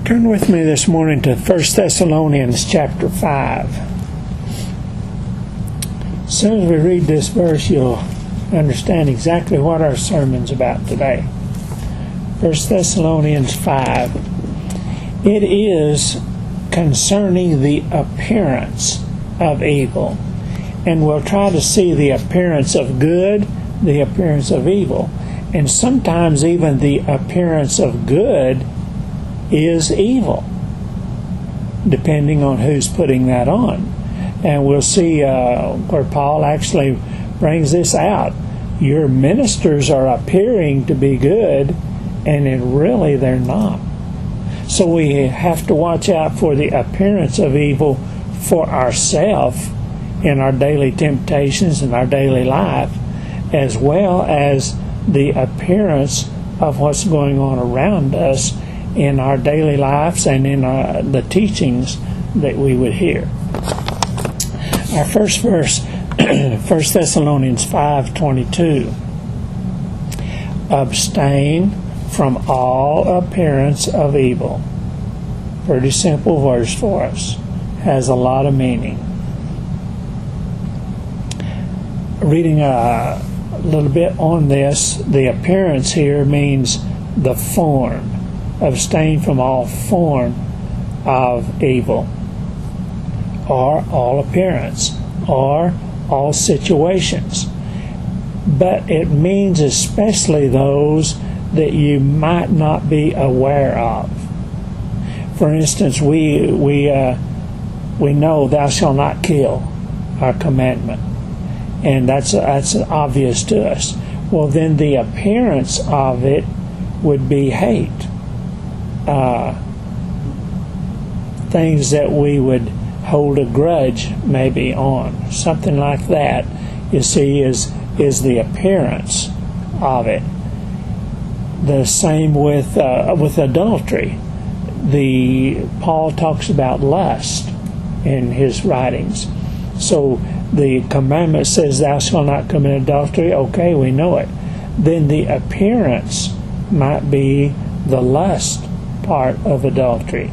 Turn with me this morning to 1 Thessalonians chapter 5. As soon as we read this verse, you'll understand exactly what our sermon's about today. 1 Thessalonians 5. It is concerning the appearance of evil. And we'll try to see the appearance of good, the appearance of evil. And sometimes even the appearance of good is evil, depending on who's putting that on. And we'll see where Paul actually brings this out. Your ministers are appearing to be good, and really they're not. So we have to watch out for the appearance of evil for ourselves in our daily temptations and our daily life, as well as the appearance of what's going on around us in our daily lives and in the teachings that we would hear. Our first verse, 1 Thessalonians 5:22. Abstain from all appearance of evil. Pretty simple verse for us. Has a lot of meaning. Reading a little bit on this, the appearance here means the form. Abstain from all form of evil, or all appearance, or all situations. But it means especially those that you might not be aware of. For instance, we know thou shalt not kill, our commandment, and that's obvious to us. Well, then the appearance of it would be hate. Things that we would hold a grudge maybe on, something like that, you see, is the appearance of it. The same with adultery. Paul talks about lust in his writings. So the commandment says thou shalt not commit adultery. Okay, we know it. Then the appearance might be the lust part of adultery.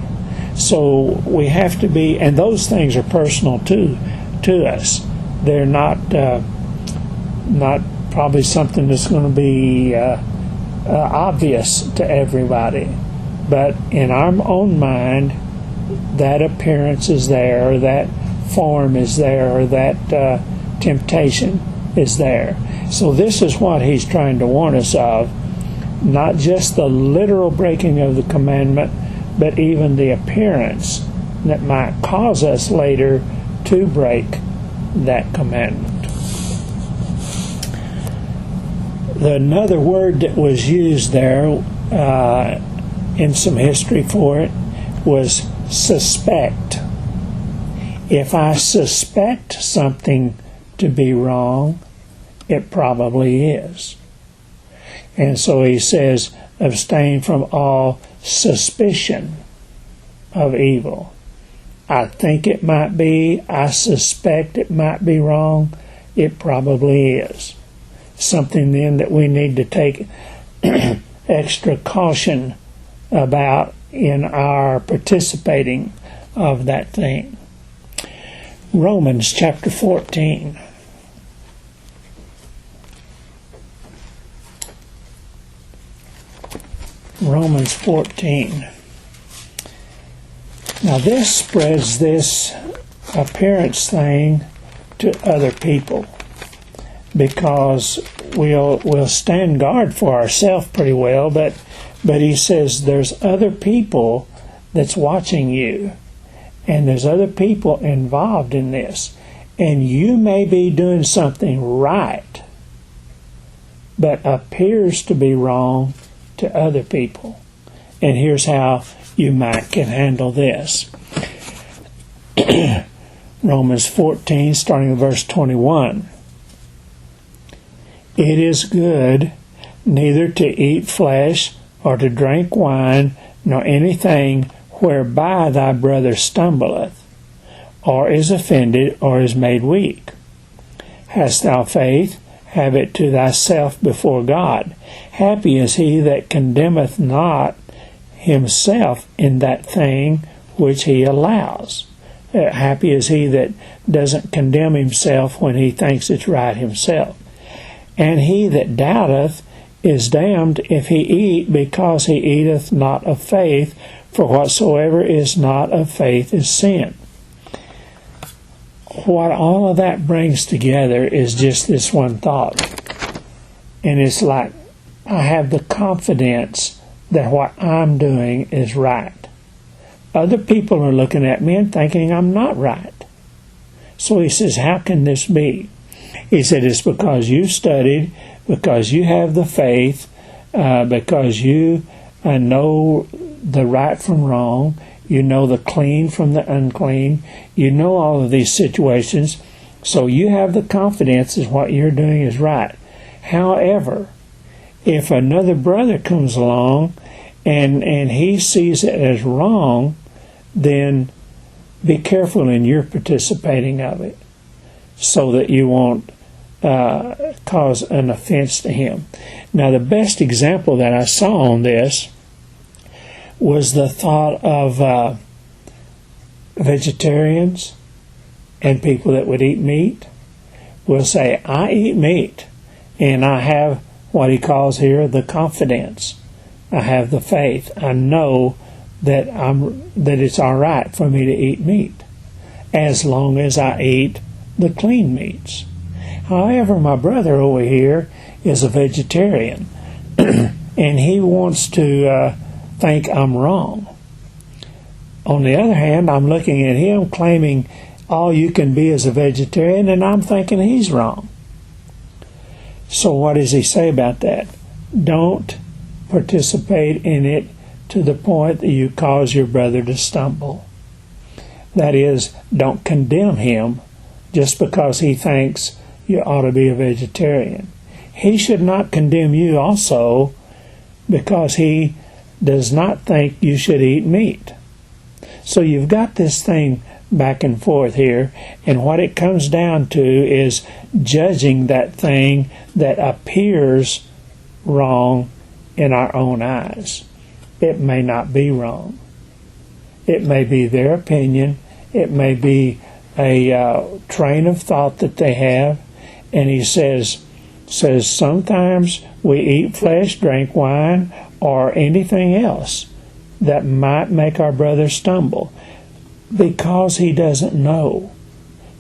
So we have to be, and those things are personal to us. They're not probably something that's going to be obvious to everybody. But in our own mind, that appearance is there, or that form is there, or that temptation is there. So this is what he's trying to warn us of. Not just the literal breaking of the commandment, but even the appearance that might cause us later to break that commandment. Another word that was used there in some history for it was suspect. If I suspect something to be wrong, it probably is. And so he says, abstain from all suspicion of evil. I think it might be, I suspect it might be wrong, it probably is. Something then that we need to take extra caution about in our participating of that thing. Romans chapter 14. Romans 14. Now this spreads this appearance thing to other people, because we'll stand guard for ourselves pretty well, but he says there's other people that's watching you, and there's other people involved in this, and you may be doing something right but appears to be wrong to other people. And here's how you can handle this. Romans 14, starting at verse 21. It is good neither to eat flesh or to drink wine, nor anything whereby thy brother stumbleth, or is offended, or is made weak. Hast thou faith? Have it to thyself before God. Happy is he that condemneth not himself in that thing which he allows. Happy is he that doesn't condemn himself when he thinks it's right himself. And he that doubteth is damned if he eat, because he eateth not of faith, for whatsoever is not of faith is sin. What all of that brings together is just this one thought. And it's like, I have the confidence that what I'm doing is right. Other people are looking at me and thinking I'm not right. So he says, how can this be? He said, it's because you studied, because you have the faith, because you know the right from wrong, you know the clean from the unclean, you know all of these situations, so you have the confidence that what you're doing is right. However, if another brother comes along and he sees it as wrong, then be careful in your participating of it, so that you won't cause an offense to him. Now, the best example that I saw on this was the thought of vegetarians and people that would eat meat will say, I eat meat, and I have what he calls here the confidence. I have the faith. I know that it's all right for me to eat meat, as long as I eat the clean meats. However, my brother over here is a vegetarian, and he wants to think I'm wrong. On the other hand, I'm looking at him claiming all you can be as a vegetarian, and I'm thinking he's wrong. So what does he say about that? Don't participate in it to the point that you cause your brother to stumble. That is, don't condemn him just because he thinks you ought to be a vegetarian. He should not condemn you also because he does not think you should eat meat. So you've got this thing back and forth here, and what it comes down to is judging that thing that appears wrong in our own eyes. It may not be wrong. It may be their opinion. It may be a train of thought that they have. And he says sometimes we eat flesh, drink wine, or anything else that might make our brother stumble because he doesn't know.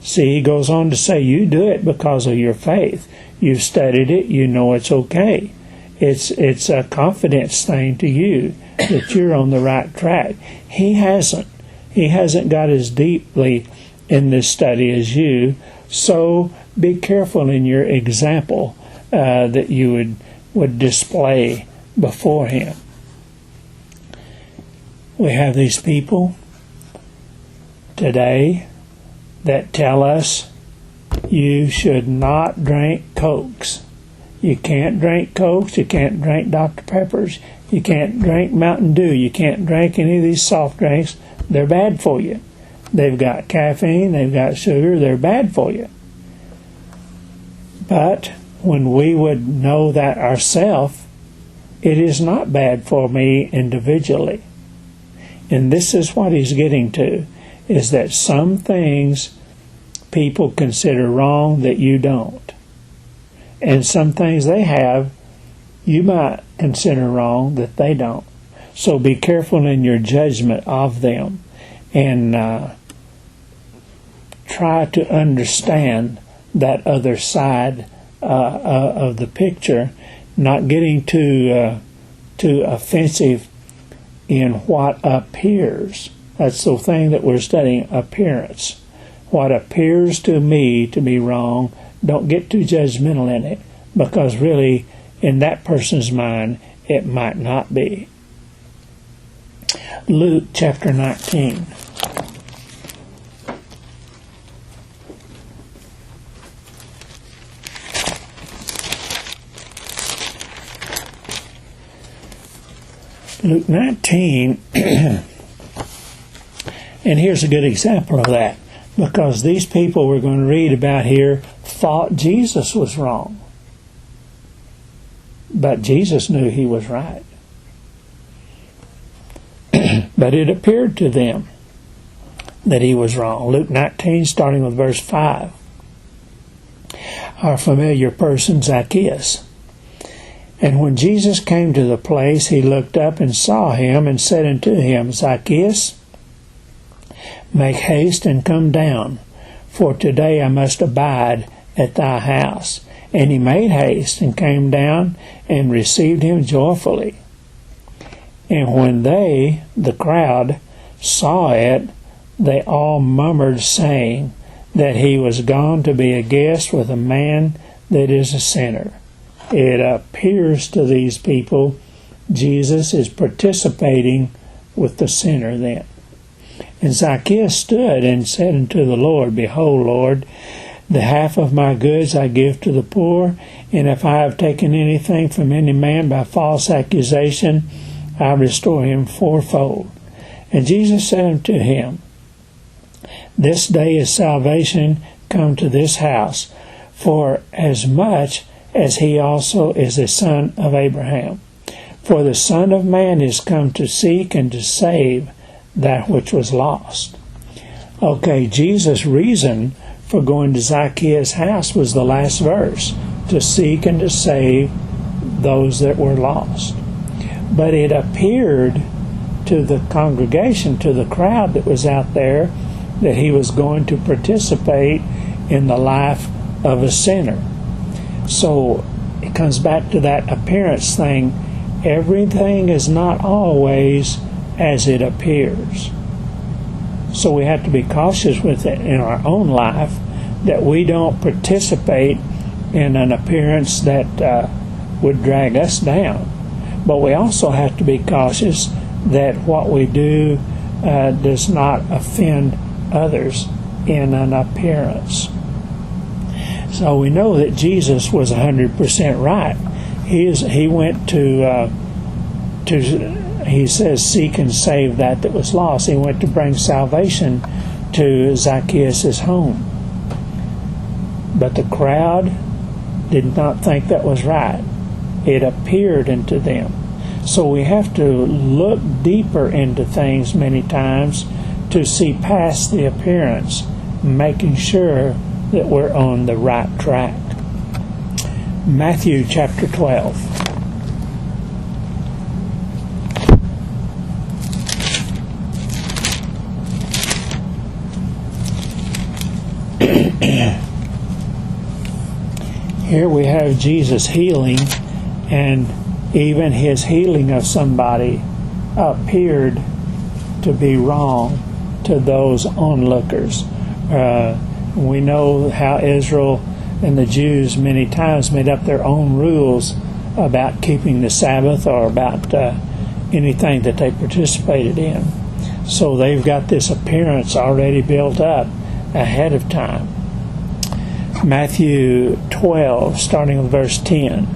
See, he goes on to say, you do it because of your faith. You've studied it. You know it's okay. It's a confidence thing to you that you're on the right track. He hasn't. He hasn't got as deeply in this study as you. So be careful in your example that you would display before him. We have these people today that tell us you should not drink Cokes. You can't drink Cokes, you can't drink Dr. Peppers, you can't drink Mountain Dew, you can't drink any of these soft drinks. They're bad for you. They've got caffeine, they've got sugar, they're bad for you. But when we would know that ourselves, it is not bad for me individually. And this is what he's getting to, is that some things people consider wrong that you don't. And some things they have, you might consider wrong that they don't. So be careful in your judgment of them, and try to understand that other side of the picture, not getting too offensive in what appears. That's the thing that we're studying, appearance. What appears to me to be wrong, don't get too judgmental in it, because really, in that person's mind, it might not be. Luke chapter 19. Luke 19, and here's a good example of that, because these people we're going to read about here thought Jesus was wrong. But Jesus knew he was right. But it appeared to them that he was wrong. Luke 19, starting with verse 5. Our familiar person, Zacchaeus. And when Jesus came to the place, he looked up and saw him, and said unto him, Zacchaeus, make haste and come down, for today I must abide at thy house. And he made haste and came down and received him joyfully. And when they, the crowd, saw it, they all murmured, saying that he was gone to be a guest with a man that is a sinner. It appears to these people Jesus is participating with the sinner then. And Zacchaeus stood and said unto the Lord, Behold, Lord, the half of my goods I give to the poor, and if I have taken anything from any man by false accusation, I restore him fourfold. And Jesus said unto him, This day is salvation come to this house, for as much as he also is a son of Abraham. For the Son of Man is come to seek and to save that which was lost. Okay, Jesus' reason for going to Zacchaeus' house was the last verse, to seek and to save those that were lost. But it appeared to the congregation, to the crowd that was out there, that he was going to participate in the life of a sinner. So it comes back to that appearance thing. Everything is not always as it appears. So we have to be cautious with it in our own life, that we don't participate in an appearance that would drag us down. But we also have to be cautious that what we do does not offend others in an appearance. So we know that Jesus was 100% right. He went to he says, seek and save that was lost. He went to bring salvation to Zacchaeus' home. But the crowd did not think that was right. It appeared unto them. So we have to look deeper into things many times to see past the appearance, making sure that we're on the right track. Matthew chapter 12. Here we have Jesus healing, and even his healing of somebody appeared to be wrong to those onlookers. We know how Israel and the Jews many times made up their own rules about keeping the Sabbath or about anything that they participated in. So they've got this appearance already built up ahead of time. Matthew 12, starting with verse 10.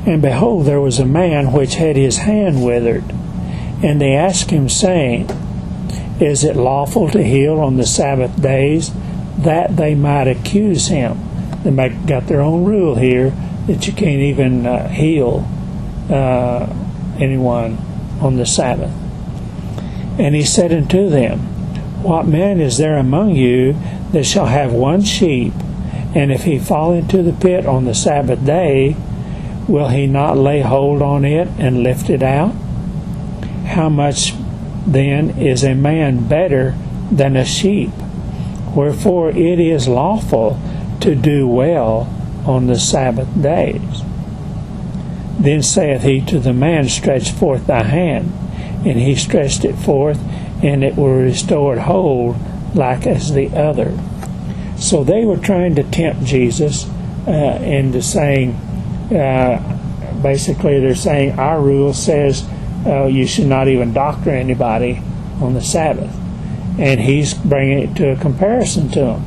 And behold, there was a man which had his hand withered. And they asked him, saying, Is it lawful to heal on the Sabbath days? That they might accuse him. They got their own rule here that you can't even heal anyone on the Sabbath. And he said unto them, What man is there among you that shall have one sheep, and if he fall into the pit on the Sabbath day, will he not lay hold on it and lift it out? How much then is a man better than a sheep? Wherefore it is lawful to do well on the Sabbath days. Then saith he to the man, Stretch forth thy hand. And he stretched it forth, and it was restored whole, like as the other. So they were trying to tempt Jesus into saying, basically they're saying, our rule says you should not even doctor anybody on the Sabbath. And he's bringing it to a comparison to them.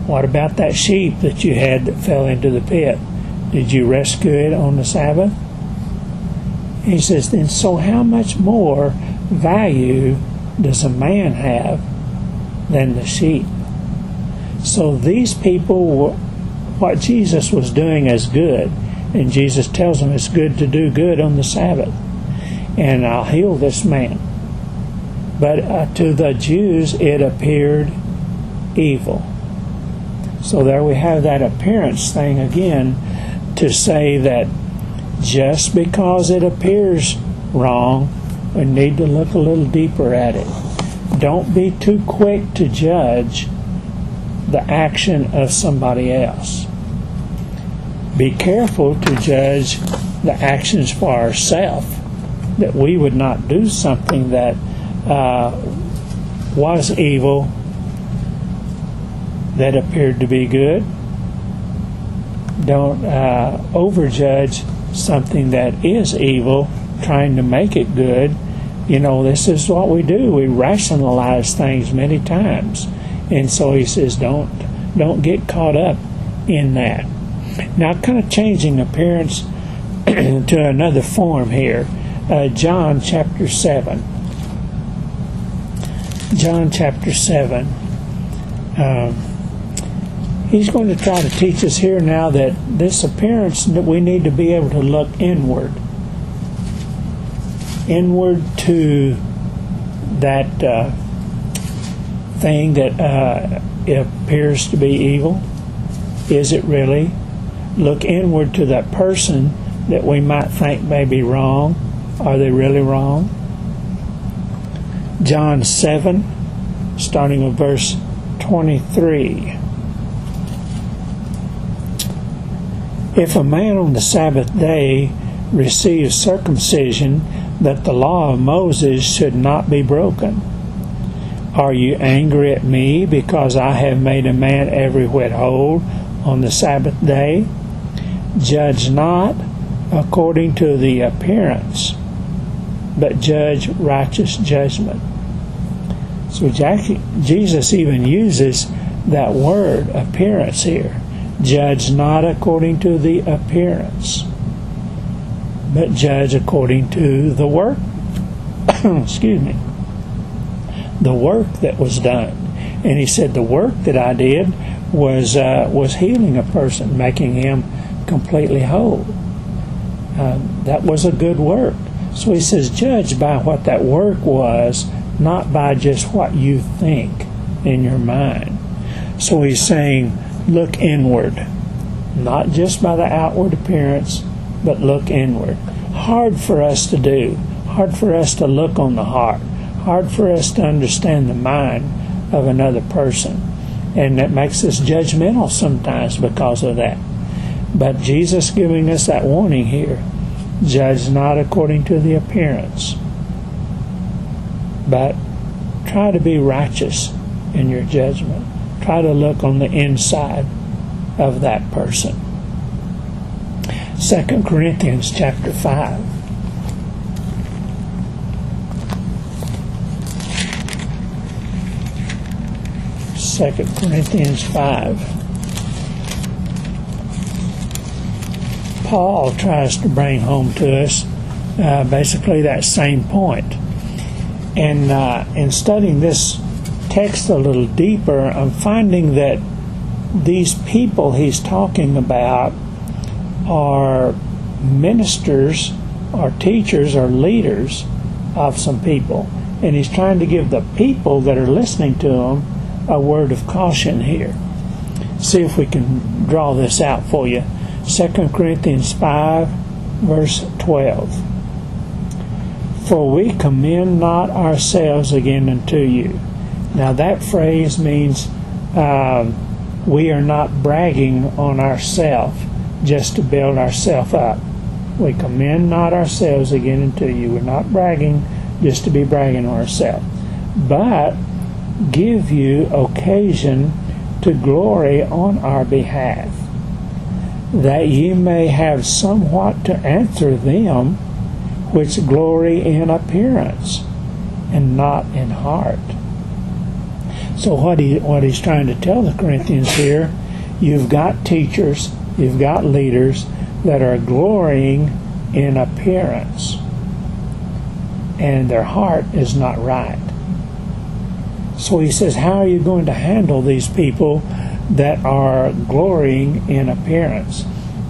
What about that sheep that you had that fell into the pit? Did you rescue it on the Sabbath? He says, then so how much more value does a man have than the sheep? So these people, what Jesus was doing is good. And Jesus tells them it's good to do good on the Sabbath. and I'll heal this man. But to the Jews it appeared evil. So there we have that appearance thing again, to say that just because it appears wrong, we need to look a little deeper at it. Don't be too quick to judge the action of somebody else. Be careful to judge the actions for ourselves, that we would not do something that was evil that appeared to be good. Don't overjudge something that is evil, trying to make it good. You know, this is what we do. We rationalize things many times. And so he says, don't get caught up in that. Now, kind of changing appearance to another form here. John chapter 7. John chapter 7. He's going to try to teach us here now that this appearance, that we need to be able to look inward to that thing that it appears to be evil. Is it really? Look inward to that person that we might think may be wrong. Are they really wrong? John 7, starting with verse 23. If a man on the Sabbath day receives circumcision, that the law of Moses should not be broken. Are you angry at me because I have made a man every whit whole on the Sabbath day? Judge not according to the appearance, but judge righteous judgment. So Jesus even uses that word appearance here. Judge not according to the appearance, but judge according to the work. Excuse me. The work that was done. And he said the work that I did was healing a person, making him completely whole. That was a good work. So he says judge by what that work was, not by just what you think in your mind. So he's saying look inward, not just by the outward appearance, but look inward. Hard for us to do, hard for us to look on the heart, hard for us to understand the mind of another person. And that makes us judgmental sometimes because of that. But Jesus giving us that warning here, judge not according to the appearance, but try to be righteous in your judgment. Try to look on the inside of that person. 2 Corinthians chapter 5. 2 Corinthians 5. Paul tries to bring home to us basically that same point. And in studying this text a little deeper, I'm finding that these people he's talking about are ministers or teachers or leaders of some people. And he's trying to give the people that are listening to him a word of caution here. See if we can draw this out for you. 2 Corinthians 5, verse 12. For we commend not ourselves again unto you. Now that phrase means we are not bragging on ourselves just to build ourselves up. We commend not ourselves again unto you. We're not bragging just to be bragging on ourselves, but give you occasion to glory on our behalf, that ye may have somewhat to answer them which glory in appearance and not in heart. So what he's trying to tell the Corinthians here, you've got teachers, you've got leaders that are glorying in appearance, and their heart is not right. So he says, how are you going to handle these people that are glorying in appearance?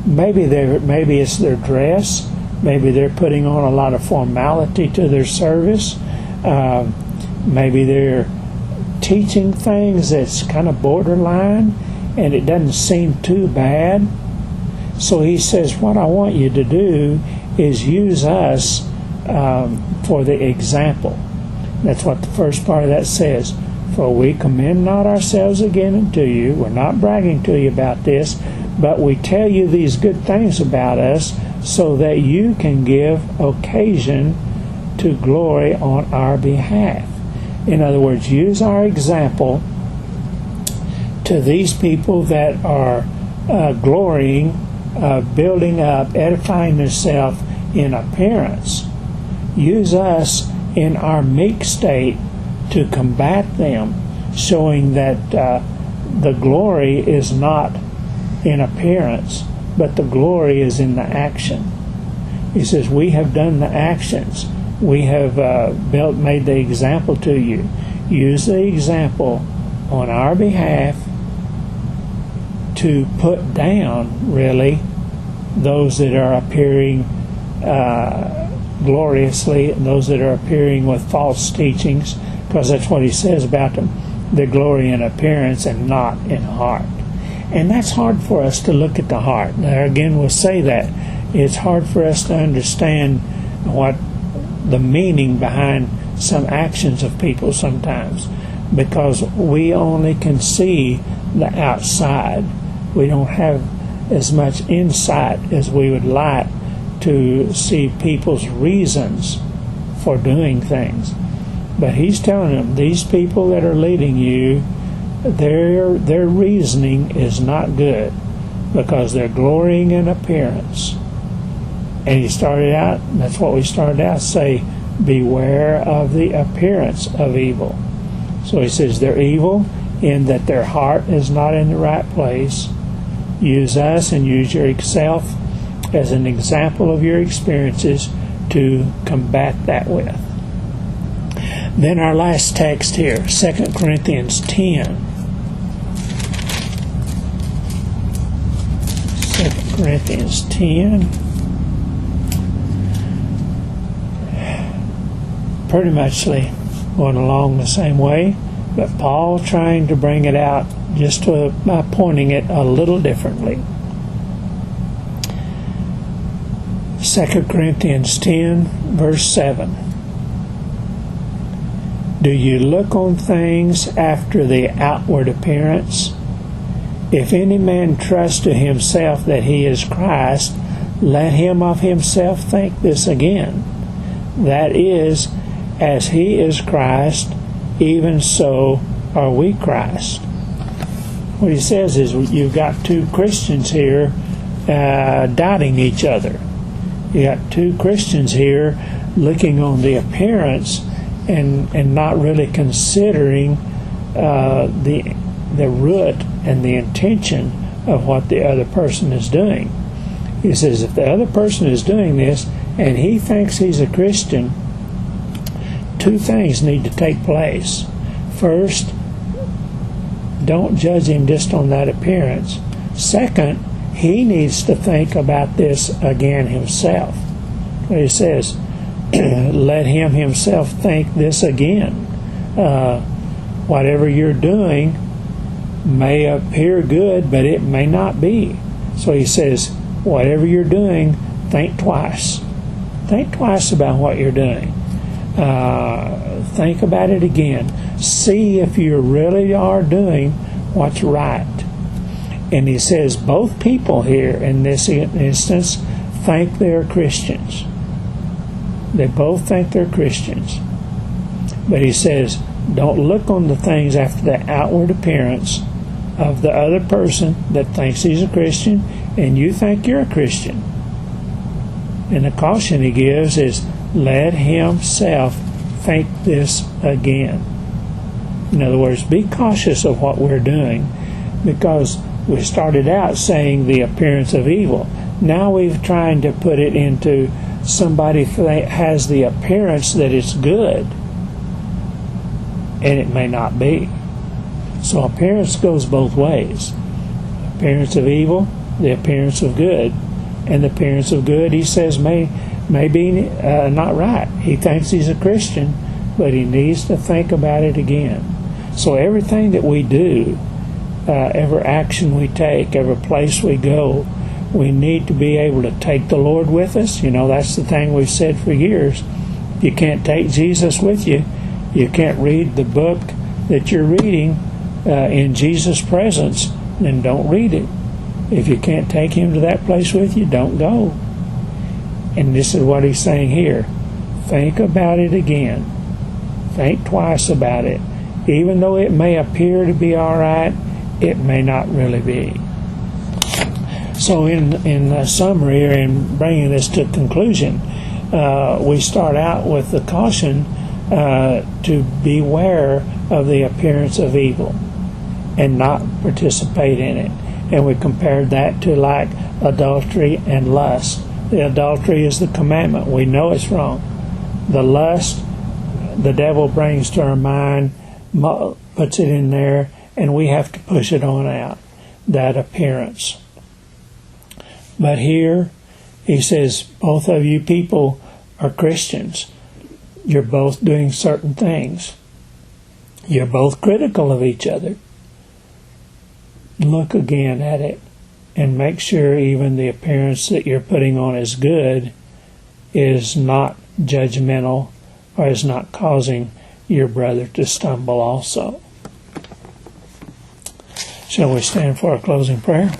Maybe it's their dress, Maybe they're putting on a lot of formality to their service. Maybe they're teaching things that's kind of borderline, and it doesn't seem too bad. So he says, what I want you to do is use us for the example. That's what the first part of that says. For we commend not ourselves again unto you. We're not bragging to you about this, but we tell you these good things about us so that you can give occasion to glory on our behalf. In other words, use our example to these people that are glorying, building up, edifying themselves in appearance. Use us in our meek state to combat them, showing that the glory is not in appearance, but the glory is in the action. He says, we have done the actions. We have made the example to you. Use the example on our behalf to put down, really, those that are appearing gloriously, and those that are appearing with false teachings, because that's what he says about them. They glory in appearance and not in heart. And that's hard for us to look at the heart. There again, we'll say that. It's hard for us to understand what the meaning behind some actions of people sometimes, because we only can see the outside. We don't have as much insight as we would like to see people's reasons for doing things. But he's telling them, these people that are leading you, their reasoning is not good, because they're glorying in appearance. And he started out, that's what we started out, say, beware of the appearance of evil. So he says they're evil in that their heart is not in the right place. Use us and use yourself as an example of your experiences to combat that with. Then our last text here, 2 Corinthians 10. 2 Corinthians 10. Pretty much going along the same way, but Paul trying to bring it out just by pointing it a little differently. 2 Corinthians 10, verse 7. Do you look on things after the outward appearance? If any man trust to himself that he is Christ, let him of himself think this again. That is, as he is Christ, even so are we Christ. What he says is you've got two Christians here doubting each other. You got two Christians here looking on the appearance and not really considering the root and the intention of what the other person is doing. He says if the other person is doing this and he thinks he's a Christian, two things need to take place. First, don't judge him just on that appearance. Second, he needs to think about this again himself. He says, let him himself think this again. Whatever you're doing may appear good, but it may not be. So he says, whatever you're doing, think twice. Think twice about what you're doing. Think about it again. See if you really are doing what's right. And he says both people here in this instance think they're Christians. They both think they're Christians. But he says, don't look on the things after the outward appearance of the other person that thinks he's a Christian and you think you're a Christian. And the caution he gives is, let himself think this again. In other words, be cautious of what we're doing, because we started out saying the appearance of evil. Now we've tried to put it into somebody has the appearance that it's good, and it may not be. So appearance goes both ways. Appearance of evil, the appearance of good. And the appearance of good, he says, may may be not right. He thinks he's a Christian, but he needs to think about it again. So everything that we do, every action we take, every place we go, we need to be able to take the Lord with us. You know, that's the thing we've said for years. You can't take Jesus with you. You can't read the book that you're reading in Jesus' presence, then don't read it. If you can't take him to that place with you, don't go. And this is what he's saying here. Think about it again. Think twice about it. Even though it may appear to be all right, it may not really be. So in summary, or in bringing this to conclusion, we start out with the caution to beware of the appearance of evil and not participate in it. And we compared that to like adultery and lust. The adultery is the commandment. We know it's wrong. The lust, the devil brings to our mind, puts it in there, and we have to push it on out, that appearance. But here, he says, both of you people are Christians. You're both doing certain things. You're both critical of each other. Look again at it and make sure even the appearance that you're putting on as good is not judgmental or is not causing your brother to stumble also. Shall we stand for a closing prayer?